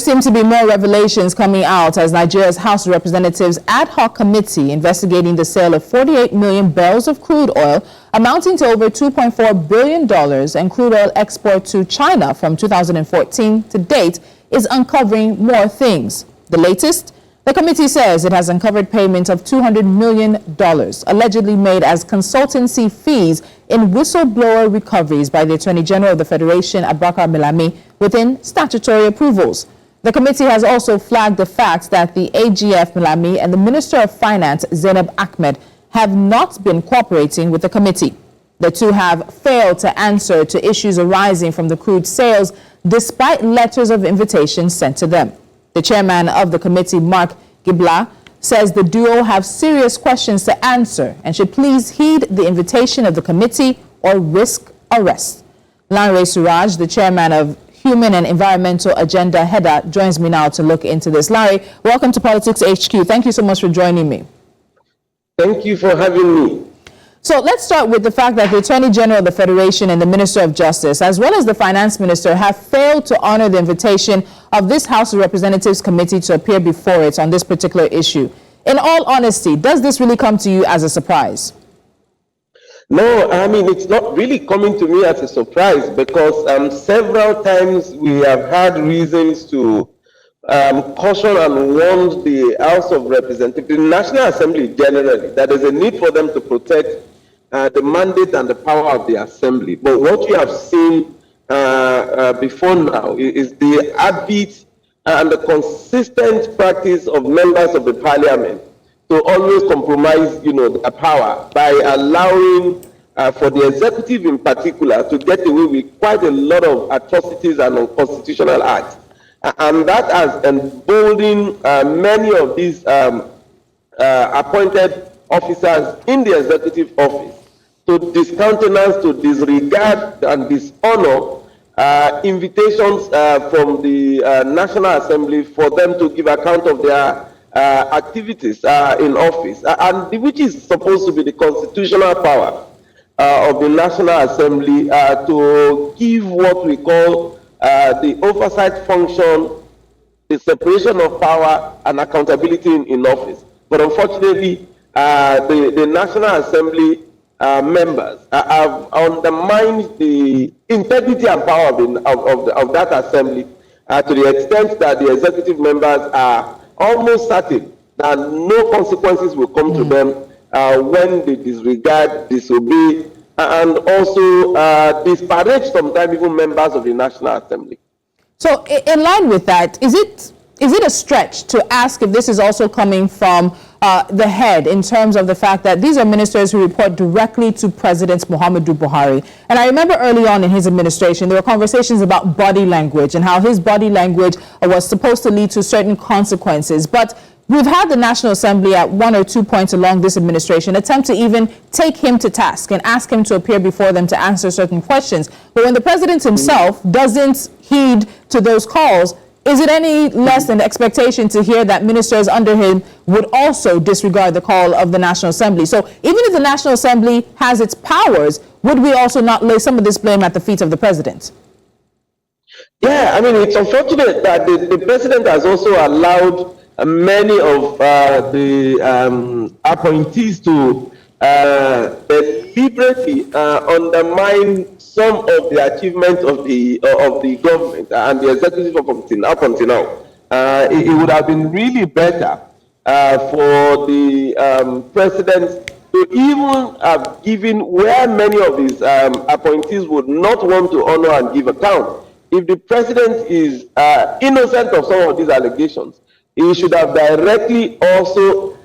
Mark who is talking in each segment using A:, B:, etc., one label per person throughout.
A: seem to be more revelations coming out as Nigeria's House of Representatives ad hoc committee investigating the sale of 48 million barrels of crude oil amounting to over $2.4 billion and crude oil export to China from 2014 to date is uncovering more things. The latest? The committee says it has uncovered payment of $200 million, allegedly made as consultancy fees in whistleblower recoveries by the Attorney General of the Federation, Abubakar Malami, within statutory approvals. The committee has also flagged the fact that the AGF Malami and the Minister of Finance, Zainab Ahmed, have not been cooperating with the committee. The two have failed to answer to issues arising from the crude sales, despite letters of invitation sent to them. The chairman of the committee, Mark Gibla, says the duo have serious questions to answer and should please heed the invitation of the committee or risk arrest. Lanre Suraj, the chairman of Human and Environmental Agenda HEDA, joins me now to look into this. Lanre, welcome to Politics HQ. Thank you so much for joining me.
B: Thank you for having me.
A: So let's start with the fact that the Attorney General of the Federation and the Minister of Justice, as well as the Finance Minister, have failed to honor the invitation of this House of Representatives committee to appear before it on this particular issue. In all honesty, does this really come to you as a surprise?
B: No, I mean, it's not really coming to me as a surprise because several times we have had reasons to caution and warn the House of Representatives, the National Assembly generally, that there's a need for them to protect the mandate and the power of the Assembly. But what we have seen before now is the habit and the consistent practice of members of the Parliament to always compromise, their power by allowing for the executive in particular to get away with quite a lot of atrocities and unconstitutional acts. And that has emboldened many of these appointed officers in the executive office to discountenance, to disregard and dishonor invitations from the National Assembly for them to give account of their activities in office, and which is supposed to be the constitutional power of the National Assembly to give what we call the oversight function, the separation of power and accountability in office. But unfortunately, the National Assembly members have undermined the integrity and power of that assembly to the extent that the executive members are almost certain that no consequences will come to them when they disregard, disobey, and also disparage sometimes even members of the National Assembly.
A: So in line with that, is it a stretch to ask if this is also coming from the head in terms of the fact that these are ministers who report directly to President Muhammadu Buhari? And I remember early on in his administration, there were conversations about body language and how his body language was supposed to lead to certain consequences. But we've had the National Assembly at one or two points along this administration attempt to even take him to task and ask him to appear before them to answer certain questions. But when the president himself doesn't heed to those calls, is it any less than the expectation to hear that ministers under him would also disregard the call of the National Assembly? So even if the National Assembly has its powers, would we also not lay some of this blame at the feet of the president?
B: Yeah, I mean, it's unfortunate that the president has also allowed many of the appointees to deliberately undermine some of the achievements of the government and the executive up until now. It would have been really better for the president to even have given where many of his appointees would not want to honor and give account. If the president is innocent of some of these allegations, he should have directly also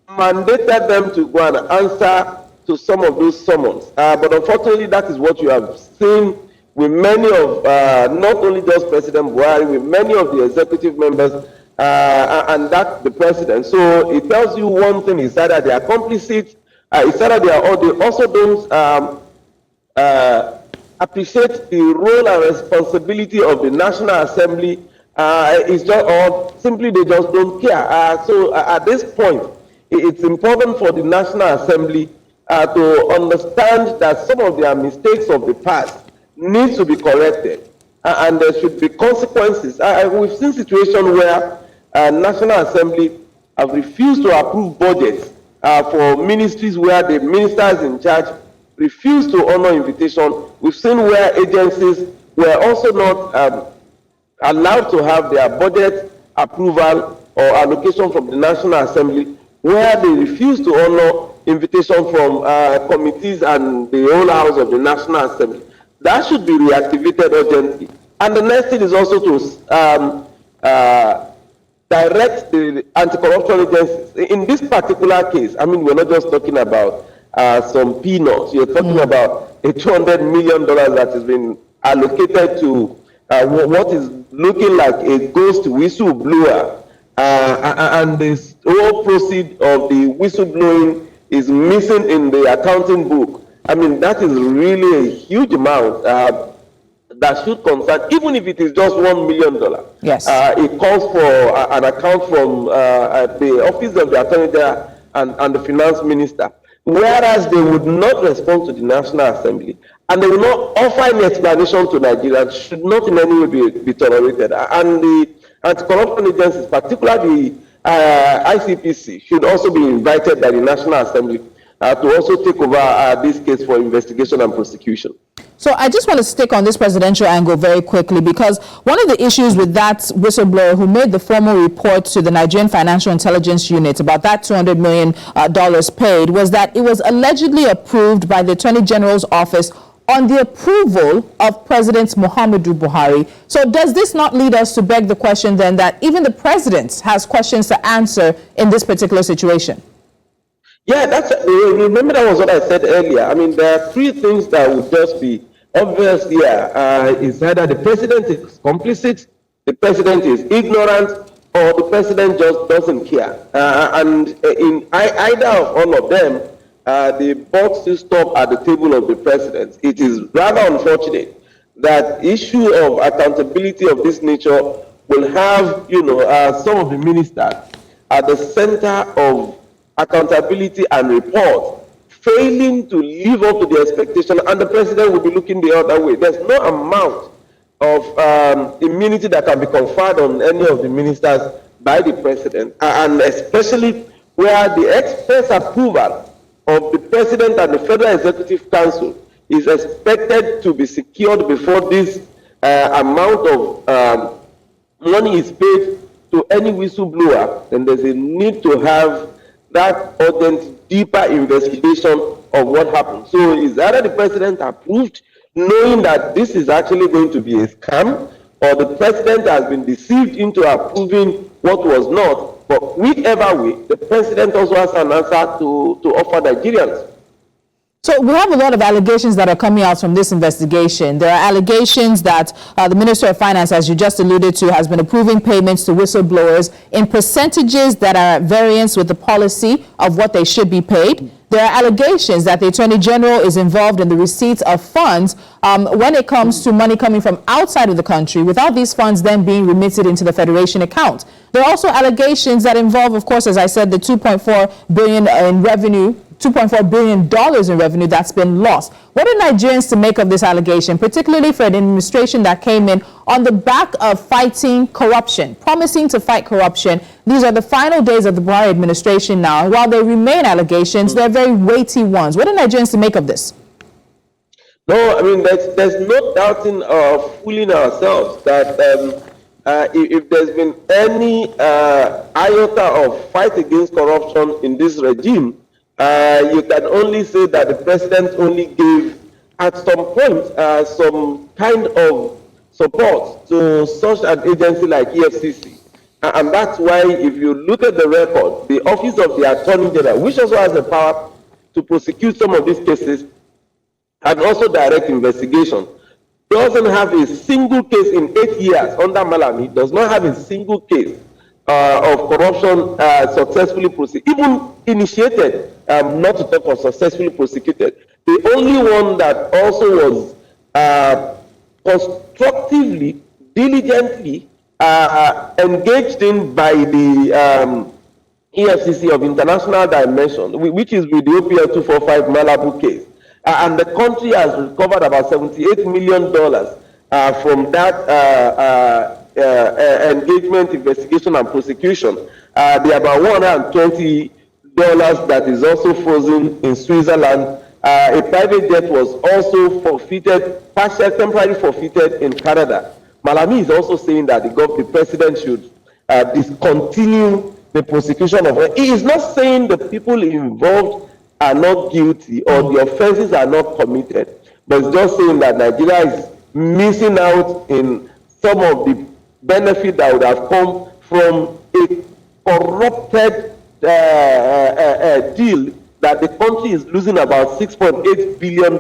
B: mandated them to go and answer to some of those summons. But unfortunately, that is what you have seen with many of, not only just President Buhari, with many of the executive members, and that's the president. So it tells you one thing, is that they are complicit, it's either they also don't appreciate the role and responsibility of the National Assembly, it's just, or simply they just don't care. So at this point, it's important for the National Assembly to understand that some of their mistakes of the past need to be corrected. and there should be consequences. We've seen situations where National Assembly have refused to approve budgets for ministries where the ministers in charge refuse to honor invitation. We've seen where agencies were also not allowed to have their budget approval or allocation from the National Assembly, where they refuse to honor invitation from committees and the whole house of the National Assembly. That should be reactivated urgently. And the next thing is also to direct the anti-corruption agencies. In this particular case, I mean, we're not just talking about some peanuts. You're talking about a $200 million that has been allocated to what is looking like a ghost whistleblower. And this whole proceed of the whistleblowing is missing in the accounting book. I mean, that is really a huge amount that should concern, even if it is just $1 million.
A: Yes.
B: It calls for an account from the Office of the Attorney General and the Finance Minister, whereas they would not respond to the National Assembly and they will not offer any explanation to Nigerians, should not in any way be tolerated. And the anti-corruption agencies, particularly the ICPC, should also be invited by the National Assembly to also take over this case for investigation and prosecution.
A: So I just want to stick on this presidential angle very quickly, because one of the issues with that whistleblower who made the formal report to the Nigerian Financial Intelligence Unit about that $200 million paid was that it was allegedly approved by the Attorney General's office on the approval of President Muhammadu Buhari. So does this not lead us to beg the question then that even the president has questions to answer in this particular situation?
B: Yeah, remember that was what I said earlier. I mean, there are three things that would just be obvious here. Is either the president is complicit, the president is ignorant, or the president just doesn't care. And in either of all of them, the buck still stop at the table of the president. It is rather unfortunate that issue of accountability of this nature will have, some of the ministers at the center of accountability and report, failing to live up to the expectation, and the president will be looking the other way. There's no amount of immunity that can be conferred on any of the ministers by the president, and especially where the express approval of the president and the Federal Executive Council is expected to be secured before this amount of money is paid to any whistleblower. Then there's a need to have that urgent, deeper investigation of what happened. So is either the president approved, knowing that this is actually going to be a scam, or the president has been deceived into approving what was not. But whichever way, the president also has an answer to offer Nigerians.
A: So we have a lot of allegations that are coming out from this investigation. There are allegations that the Minister of Finance, as you just alluded to, has been approving payments to whistleblowers in percentages that are at variance with the policy of what they should be paid. There are allegations that the Attorney General is involved in the receipts of funds when it comes to money coming from outside of the country, without these funds then being remitted into the Federation account. There are also allegations that involve, of course, as I said, the $2.4 billion in revenue, $2.4 billion in revenue that's been lost. What are Nigerians to make of this allegation, particularly for an administration that came in on the back of fighting corruption, promising to fight corruption? These are the final days of the Buhari administration now. While there remain allegations, they're very weighty ones. What are Nigerians to make of this?
B: No, I mean, there's no doubting or fooling ourselves that if there's been any iota of fight against corruption in this regime, you can only say that the president only gave, at some point, some kind of support to such an agency like EFCC. And that's why, if you look at the record, the Office of the Attorney General, which also has the power to prosecute some of these cases and also direct investigation, doesn't have a single case in 8 years under Malami, does not have a single case of corruption successfully prosecuted, even initiated, not to talk of successfully prosecuted. The only one that also was constructively, diligently engaged in by the EFCC of international dimension, which is with the OPL 245 Malabu case. And the country has recovered about $78 million from that engagement, investigation, and prosecution. There are about $120 that is also frozen in Switzerland. A private jet was also forfeited, temporarily forfeited in Canada. Malami is also saying that the president should discontinue the prosecution of it. He is not saying the people involved are not guilty or the offenses are not committed, but it's just saying that Nigeria is missing out in some of the benefit that would have come from a corrupted deal that the country is losing about $6.8 billion,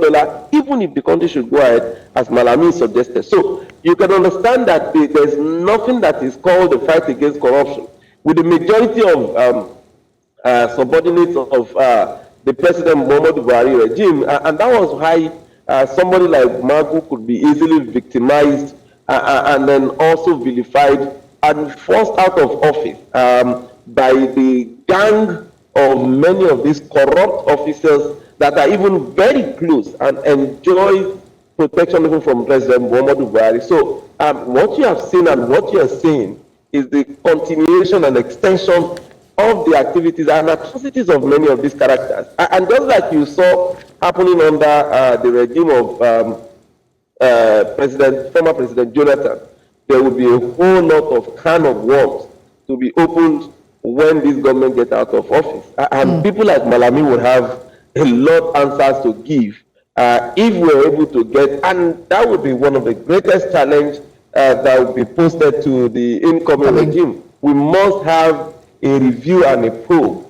B: even if the country should go ahead, as Malami suggested. So you can understand that there's nothing that is called the fight against corruption. With the majority of subordinates of the President Muhammadu Buhari regime, and that was why somebody like Magu could be easily victimized and then also vilified and forced out of office by the gang of many of these corrupt officers that are even very close and enjoy protection even from President Muhammadu Buhari. So what you have seen and what you are seeing is the continuation and extension of the activities and atrocities of many of these characters. And just like you saw happening under the regime of former President Jonathan, there will be a whole lot of can of worms to be opened when this government gets out of office. And people like Malami would have a lot of answers to give if we're able to get, and that would be one of the greatest challenges that would be posted to the incoming regime. We must have a review and a probe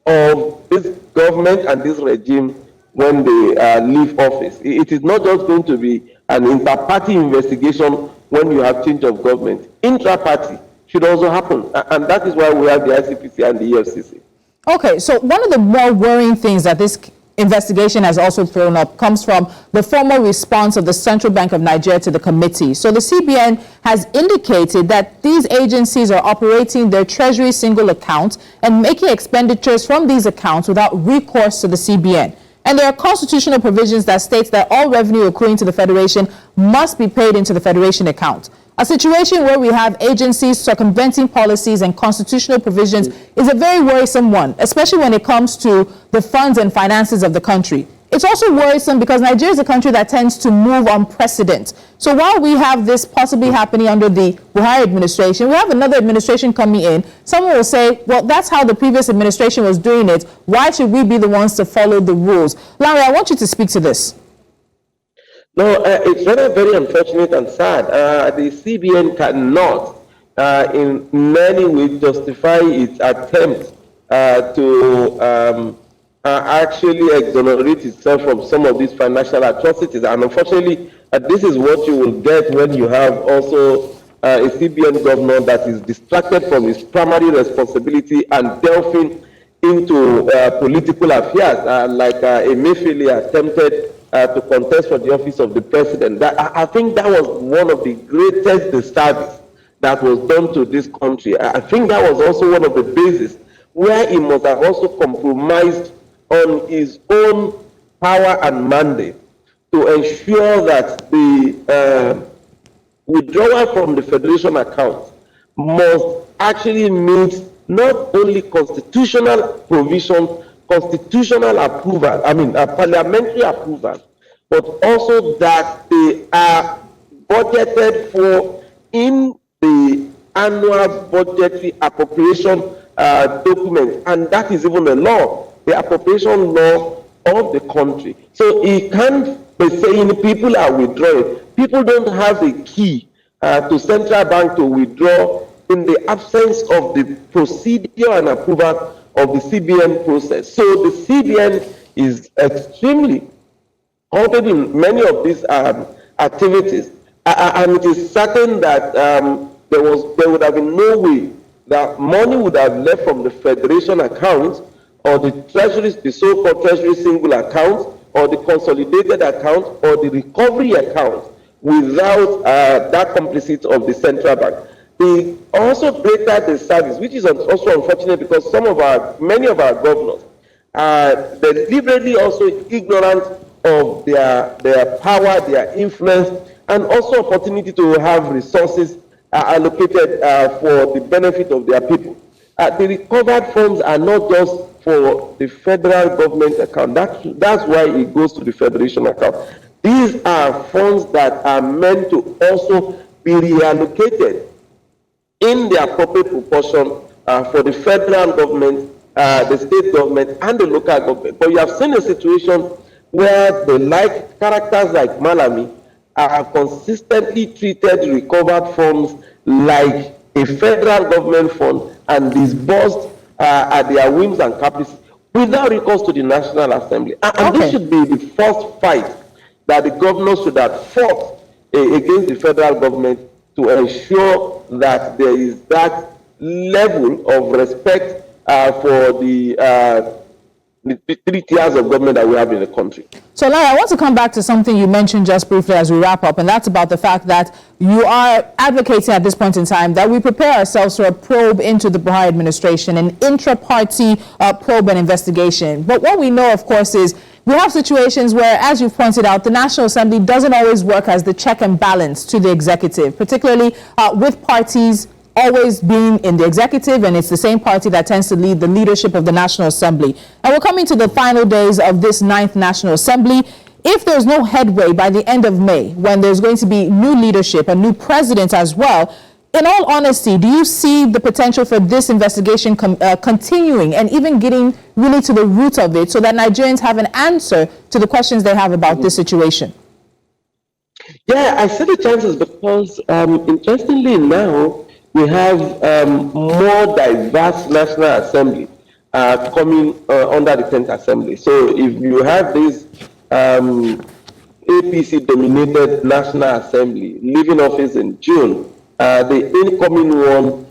B: of this government and this regime when they leave office. It is not just going to be an inter-party investigation when you have change of government. Intra-party should also happen, and that is why we have the ICPC and the EFCC.
A: Okay, so one of the more worrying things that this investigation has also thrown up comes from the formal response of the Central Bank of Nigeria to the committee. So the CBN has indicated that these agencies are operating their treasury single account and making expenditures from these accounts without recourse to the CBN. And there are constitutional provisions that states that all revenue accruing to the Federation must be paid into the Federation account. A situation where we have agencies circumventing policies and constitutional provisions is a very worrisome one, especially when it comes to the funds and finances of the country. It's also worrisome because Nigeria is a country that tends to move on precedent. So while we have this possibly happening under the Buhari administration, we have another administration coming in. Someone will say, well, that's how the previous administration was doing it. Why should we be the ones to follow the rules? Lanre, I want you to speak to this.
B: No, it's rather very unfortunate and sad. The CBN cannot in many ways justify its attempt to actually exonerate itself from some of these financial atrocities. And unfortunately, this is what you will get when you have also a CBN governor that is distracted from his primary responsibility and delving into political affairs, like Emefiele attempted to contest for the office of the president. I think that was one of the greatest disservice that was done to this country. I think that was also one of the bases where he must have also compromised on his own power and mandate to ensure that the withdrawal from the Federation account must actually meet not only constitutional provisions, constitutional approval, parliamentary approval, but also that they are budgeted for in the annual budgetary appropriation document, and that is even a law, the appropriation law of the country. So it can't be saying people are withdrawing. People don't have the key to central bank to withdraw in the absence of the procedure and approval of the CBN process. So the CBN is extremely halted in many of these activities, and it is certain that there would have been no way that money would have left from the Federation account or the treasury, the so-called treasury single account, or the consolidated account, or the recovery account without that complicit of the central bank. They also greater the service, which is also unfortunate because many of our governors are deliberately also ignorant of their power, their influence, and also opportunity to have resources allocated for the benefit of their people. The recovered funds are not just for the federal government account. That's why it goes to the federation account. These are funds that are meant to also be reallocated in the appropriate proportion for the federal government, the state government, and the local government. But you have seen a situation where characters like Malami are consistently treated recovered funds like a federal government fund and disbursed at their whims and caprice without recourse to the National Assembly. And this should be the first fight that the governors should have fought against the federal government to ensure that there is that level of respect for the 3 tiers of government that we have in the country.
A: So, Lanre, I want to come back to something you mentioned just briefly as we wrap up, and that's about the fact that you are advocating at this point in time that we prepare ourselves for a probe into the Buhari administration, an intra-party probe and investigation. But what we know, of course, is we have situations where, as you've pointed out, the National Assembly doesn't always work as the check and balance to the executive, particularly with parties always being in the executive, and it's the same party that tends to lead the leadership of the National Assembly. And we're coming to the final days of this 9th National Assembly. If there's no headway by the end of May, when there's going to be new leadership, a new president as well, in all honesty, do you see the potential for this investigation continuing and even getting really to the root of it so that Nigerians have an answer to the questions they have about this situation?
B: Yeah, I see the chances because, interestingly now, we have more diverse National Assembly coming under the 10th Assembly. So if you have this APC-dominated National Assembly leaving office in June, the incoming one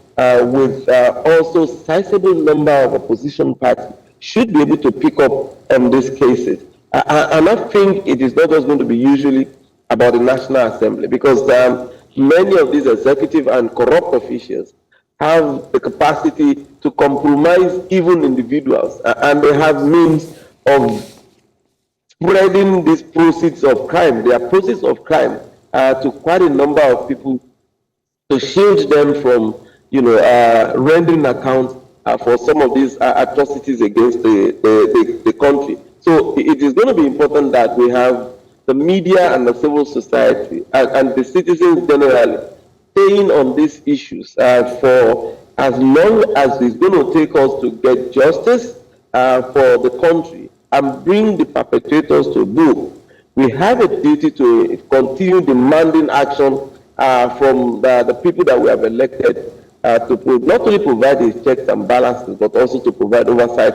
B: with also sizable number of opposition parties should be able to pick up on these cases. And I think it is not just going to be usually about the National Assembly, because many of these executive and corrupt officials have the capacity to compromise even individuals, and they have means of spreading these proceeds of crime, their proceeds of crime, to quite a number of people to shield them from, rendering accounts for some of these atrocities against the country. So it is going to be important that we have the media and the civil society and the citizens generally staying on these issues for as long as it's going to take us to get justice for the country and bring the perpetrators to book. We have a duty to continue demanding action from the people that we have elected to not only provide these checks and balances, but also to provide oversight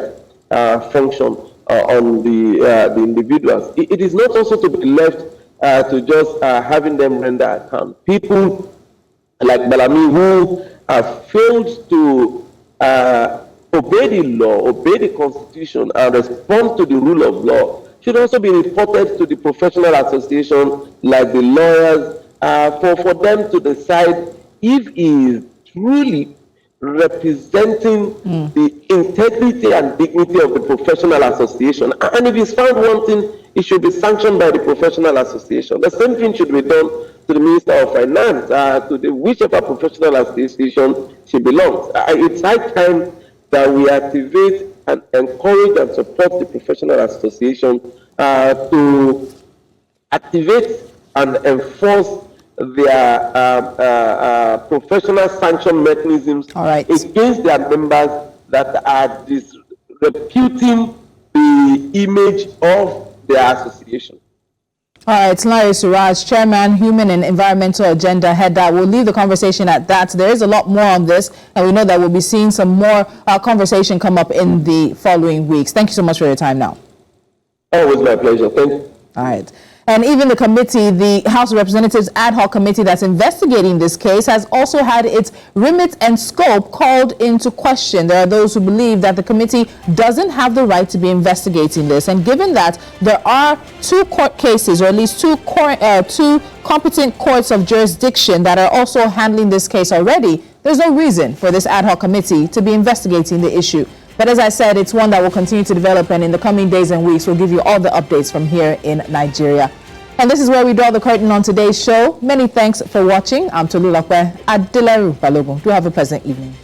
B: function on the individuals. It is not also to be left to just having them render account. People like Malami who have failed to obey the law, obey the Constitution, and respond to the rule of law should also be reported to the professional association like the lawyers for them to decide if he is truly representing the integrity and dignity of the professional association. And if he's found wanting, it should be sanctioned by the professional association. The same thing should be done to the Minister of Finance, to whichever professional association she belongs. It's high time that we activate and encourage and support the professional association to activate and enforce their professional sanction mechanisms against their members that are disreputing the image of their association.
A: All right, Lanre Suraj, Chairman, Human and Environmental Agenda HEDA. We'll leave the conversation at that. There is a lot more on this, and we know that we'll be seeing some more conversation come up in the following weeks. Thank you so much for your time now.
B: Always my pleasure. Thank you.
A: All right. And even the committee, the House of Representatives ad hoc committee that's investigating this case, has also had its remit and scope called into question. There are those who believe that the committee doesn't have the right to be investigating this. And given that there are 2 court cases, or at least 2 competent courts of jurisdiction that are also handling this case already, there's no reason for this ad hoc committee to be investigating the issue. But as I said, it's one that will continue to develop, and in the coming days and weeks, we'll give you all the updates from here in Nigeria. And this is where we draw the curtain on today's show. Many thanks for watching. I'm Tolulope. Adeleru-Balogun. Do have a pleasant evening.